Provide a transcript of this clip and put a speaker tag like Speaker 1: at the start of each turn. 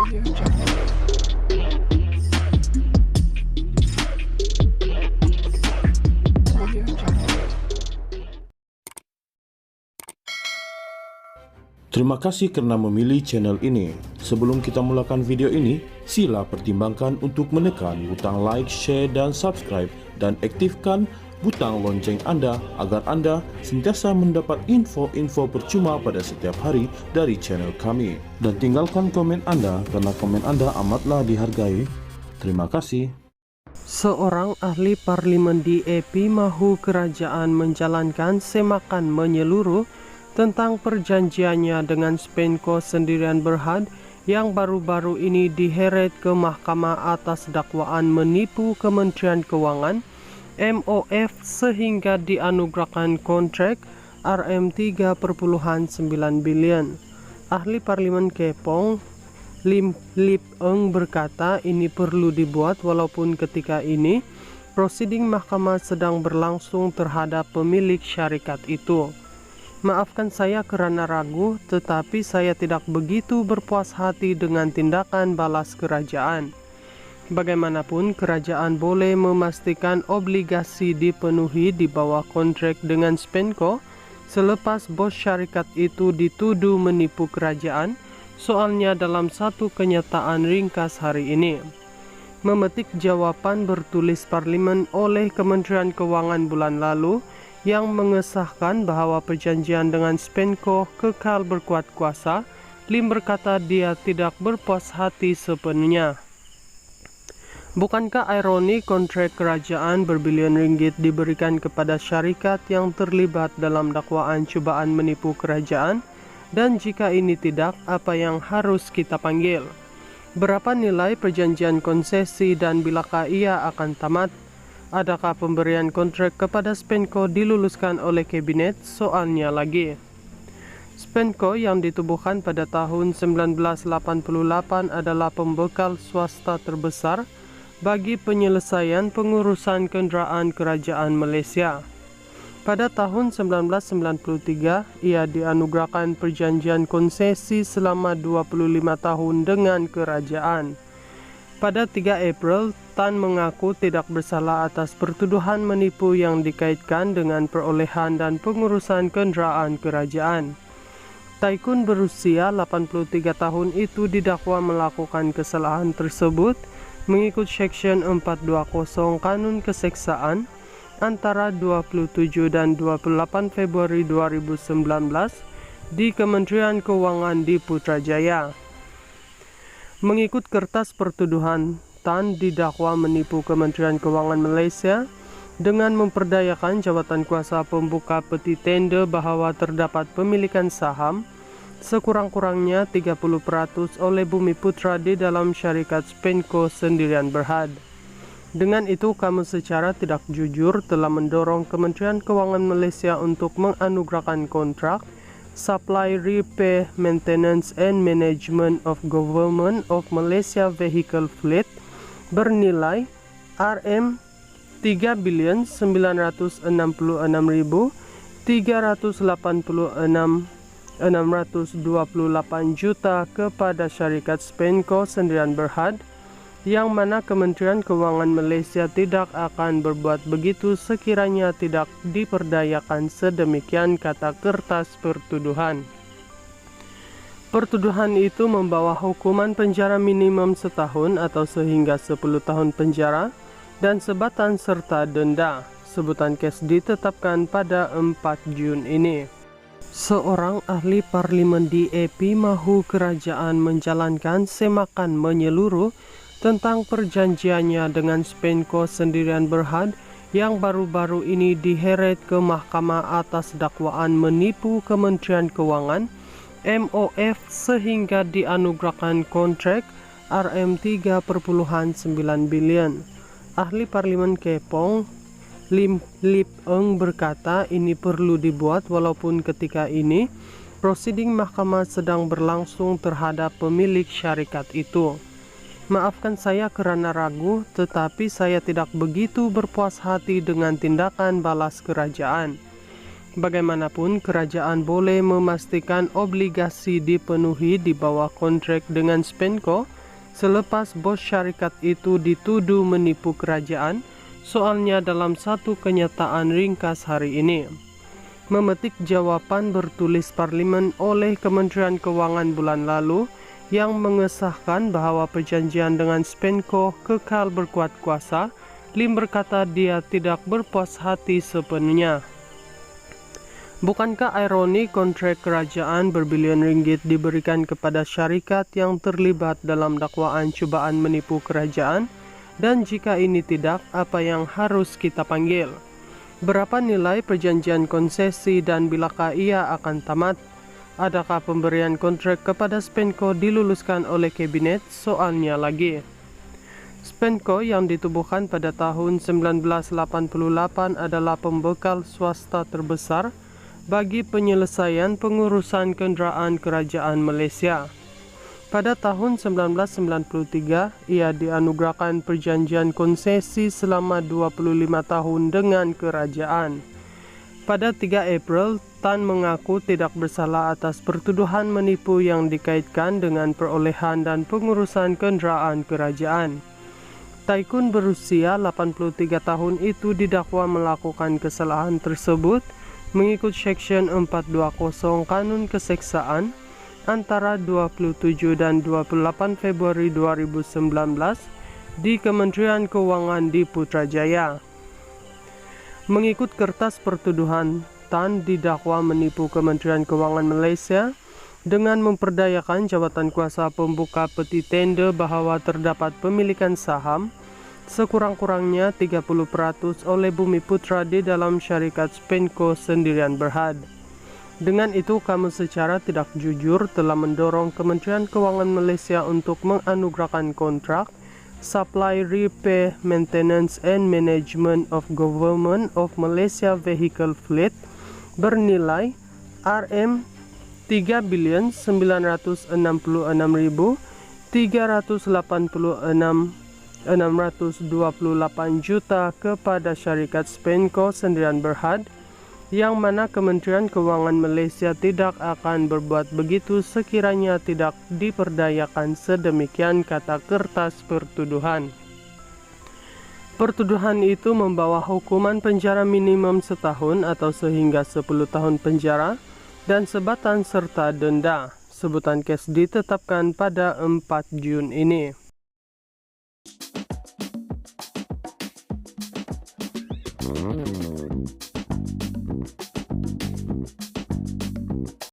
Speaker 1: Terima kasih karena memilih channel ini. Sebelum kita mulakan video ini, sila pertimbangkan untuk menekan butang like, share, dan subscribe, dan aktifkan butang lonceng Anda agar Anda sentiasa mendapat info-info percuma pada setiap hari dari channel kami. Dan tinggalkan komen Anda karena komen Anda amatlah dihargai. Terima kasih.
Speaker 2: Seorang ahli parlimen di EP mahu kerajaan menjalankan semakan menyeluruh tentang perjanjiannya dengan Spenco Sendirian Berhad yang baru-baru ini diheret ke mahkamah atas dakwaan menipu Kementerian Keuangan MOF sehingga dianugerahkan kontrak RM3,9 bilion. Ahli parlimen Kepong Lim Lip Eng berkata ini perlu dibuat walaupun ketika ini prosiding mahkamah sedang berlangsung terhadap pemilik syarikat itu. Maafkan saya kerana ragu, tetapi saya tidak begitu berpuas hati dengan tindakan balas kerajaan. Bagaimanapun, kerajaan boleh memastikan obligasi dipenuhi di bawah kontrak dengan Spenco selepas bos syarikat itu dituduh menipu kerajaan, soalnya dalam satu kenyataan ringkas hari ini. Memetik jawapan bertulis parlimen oleh Kementerian Keuangan bulan lalu, yang mengesahkan bahawa perjanjian dengan Spenco kekal berkuat kuasa, Lim berkata dia tidak berpuas hati sepenuhnya. Bukankah ironi kontrak kerajaan berbilion ringgit diberikan kepada syarikat yang terlibat dalam dakwaan cubaan menipu kerajaan? Dan jika ini tidak, apa yang harus kita panggil? Berapa nilai perjanjian konsesi dan bilakah ia akan tamat? Adakah pemberian kontrak kepada Spenco diluluskan oleh kabinet? Soalnya lagi. Spenco yang ditubuhkan pada tahun 1988 adalah pembekal swasta terbesar bagi penyelesaian pengurusan kenderaan kerajaan Malaysia. Pada tahun 1993, ia dianugerahkan perjanjian konsesi selama 25 tahun dengan kerajaan. Pada 3 April, Tan mengaku tidak bersalah atas pertuduhan menipu yang dikaitkan dengan perolehan dan pengurusan kenderaan kerajaan. Taikun berusia 83 tahun itu didakwa melakukan kesalahan tersebut mengikut Seksyen 420 Kanun Keseksaan antara 27 dan 28 Februari 2019 di Kementerian Keuangan di Putrajaya. Mengikut kertas pertuduhan, Tan didakwa menipu Kementerian Keuangan Malaysia dengan memperdayakan jawatan kuasa pembuka peti tender bahawa terdapat pemilikan saham sekurang-kurangnya 30% oleh Bumiputra di dalam syarikat Spenco Sendirian Berhad. Dengan itu, kamu secara tidak jujur telah mendorong Kementerian Keuangan Malaysia untuk menganugerahkan kontrak Supply, Repair, Maintenance and Management of Government of Malaysia Vehicle Fleet bernilai RM3.996,386,628 juta kepada syarikat Spenco Sendirian Berhad, yang mana Kementerian Keuangan Malaysia tidak akan berbuat begitu sekiranya tidak diperdayakan sedemikian, kata kertas pertuduhan. Pertuduhan itu membawa hukuman penjara minimum setahun atau sehingga 10 tahun penjara dan sebatan serta denda. Sebutan kes ditetapkan pada 4 Jun ini. Seorang ahli parlimen di EP mahu kerajaan menjalankan semakan menyeluruh tentang perjanjiannya dengan Spenco Sendirian Berhad yang baru-baru ini diheret ke mahkamah atas dakwaan menipu Kementerian Keuangan MOF sehingga dianugerahkan kontrak RM3,9 bilion. Ahli parlimen Kepong Lim Lip Eng berkata ini perlu dibuat walaupun ketika ini prosiding mahkamah sedang berlangsung terhadap pemilik syarikat itu. Maafkan saya kerana ragu, tetapi saya tidak begitu berpuas hati dengan tindakan balas kerajaan. Bagaimanapun, kerajaan boleh memastikan obligasi dipenuhi di bawah kontrak dengan Spenco selepas bos syarikat itu dituduh menipu kerajaan, soalnya dalam satu kenyataan ringkas hari ini. Memetik jawaban bertulis parlimen oleh Kementerian Keuangan bulan lalu yang mengesahkan bahwa perjanjian dengan Spenco kekal berkuat kuasa, Lim berkata dia tidak berpuas hati sepenuhnya. Bukankah ironi kontrak kerajaan berbilion ringgit diberikan kepada syarikat yang terlibat dalam dakwaan cubaan menipu kerajaan? Dan jika ini tidak, apa yang harus kita panggil? Berapa nilai perjanjian konsesi dan bilakah ia akan tamat? Adakah pemberian kontrak kepada Spenco diluluskan oleh kabinet? Soalnya lagi. Spenco yang ditubuhkan pada tahun 1988 adalah pembekal swasta terbesar bagi penyelesaian pengurusan kenderaan kerajaan Malaysia. Pada tahun 1993, ia dianugerahkan perjanjian konsesi selama 25 tahun dengan kerajaan. Pada 3 April, Tan mengaku tidak bersalah atas pertuduhan menipu yang dikaitkan dengan perolehan dan pengurusan kenderaan kerajaan. Taikun berusia 83 tahun itu didakwa melakukan kesalahan tersebut mengikut Seksyen 420 Kanun Keseksaan antara 27 dan 28 Februari 2019 di Kementerian Keuangan di Putrajaya. Mengikut kertas pertuduhan, Tan didakwa menipu Kementerian Keuangan Malaysia dengan memperdayakan jawatan kuasa pembuka peti tender bahwa terdapat pemilikan saham sekurang-kurangnya 30% oleh Bumi Putra di dalam syarikat Spenco Sendirian Berhad. Dengan itu, kamu secara tidak jujur telah mendorong Kementerian Keuangan Malaysia untuk menganugerahkan kontrak Supply, Repair, Maintenance and Management of Government of Malaysia Vehicle Fleet bernilai RM3.996.386.628 juta kepada syarikat Spenco Sendirian Berhad, yang mana Kementerian Keuangan Malaysia tidak akan berbuat begitu sekiranya tidak diperdayakan sedemikian, kata kertas pertuduhan. Pertuduhan itu membawa hukuman penjara minimum setahun atau sehingga 10 tahun penjara dan sebatan serta denda. Sebutan kes ditetapkan pada 4 Jun ini.